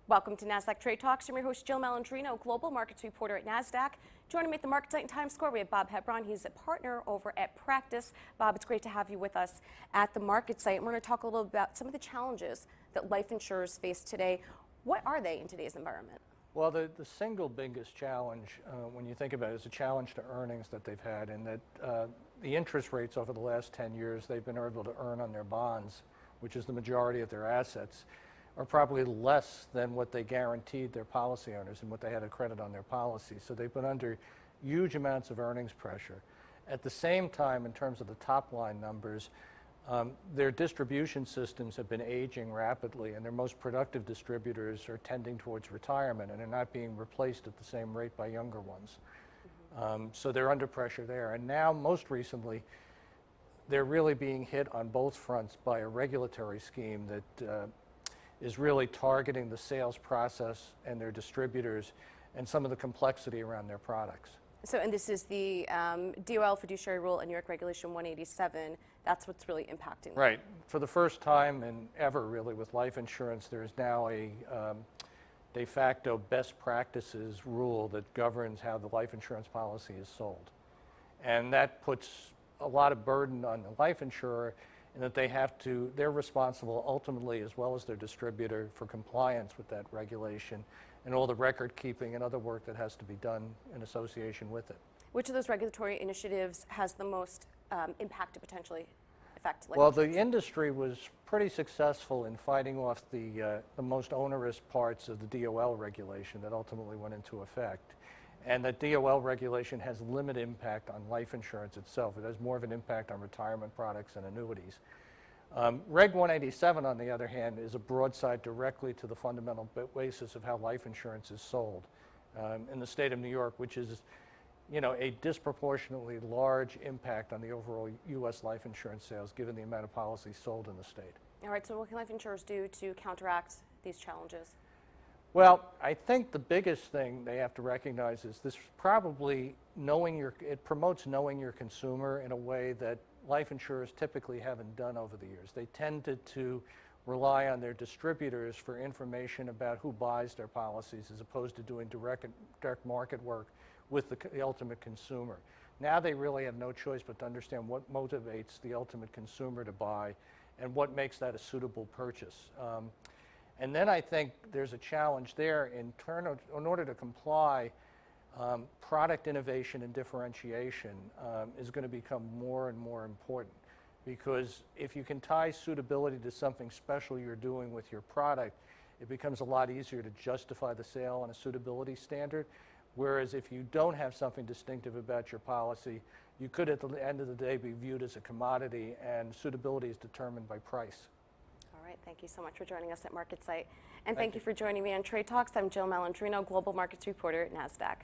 Welcome to Nasdaq Trade Talks. I'm your host, Jill Malandrino, Global Markets Reporter at Nasdaq. Joining me at the market site in Times Square, we have Bob Hebron. He's a partner over at Practus. Bob, it's great to have you with us at the market site. And we're going to talk a little about some of the challenges that life insurers face today. What are they in today's environment? Well, the single biggest challenge, when you think about it, is a challenge to earnings that they've had, and that the interest rates over the last 10 years they've been able to earn on their bonds, which is the majority of their assets, are probably less than what they guaranteed their policy owners and what they had a credit on their policy. So they've been under huge amounts of earnings pressure. At the same time, in terms of the top line numbers, their distribution systems have been aging rapidly, and their most productive distributors are tending towards retirement and are not being replaced at the same rate by younger ones. So they're under pressure there. And now, most recently, they're really being hit on both fronts by a regulatory scheme that is really targeting the sales process and their distributors and some of the complexity around their products. So, and this is the DOL fiduciary rule and New York Regulation 187. That's what's really impacting. Right. For the first time and ever, really, with life insurance, there is now a de facto best practices rule that governs how the life insurance policy is sold. And that puts a lot of burden on the life insurer in that they're responsible ultimately, as well as their distributor, for compliance with that regulation and all the record keeping and other work that has to be done in association with it. Which of those regulatory initiatives has the most impact to potentially affect life Well, insurance? the industry was pretty successful in fighting off the most onerous parts of the DOL regulation that ultimately went into effect. And that DOL regulation has limited impact on life insurance itself. It has more of an impact on retirement products and annuities. Reg 187, on the other hand, is a broadside directly to the fundamental basis of how life insurance is sold in the state of New York, which is, a disproportionately large impact on the overall U.S. life insurance sales, given the amount of policies sold in the state. All right, so what can life insurers do to counteract these challenges? Well, I think the biggest thing they have to recognize is this probably it promotes knowing your consumer in a way that life insurers typically haven't done over the years. They tended to rely on their distributors for information about who buys their policies as opposed to doing direct market work with the ultimate consumer. Now they really have no choice but to understand what motivates the ultimate consumer to buy and what makes that a suitable purchase. And then I think there's a challenge there in order to comply. Product innovation and differentiation is going to become more and more important, because if you can tie suitability to something special you're doing with your product, it becomes a lot easier to justify the sale on a suitability standard. Whereas if you don't have something distinctive about your policy, you could at the end of the day be viewed as a commodity, and suitability is determined by price. All right, thank you so much for joining us at Market Site. And thank you for joining me on Trade Talks. I'm Jill Malandrino, Global Markets Reporter at Nasdaq.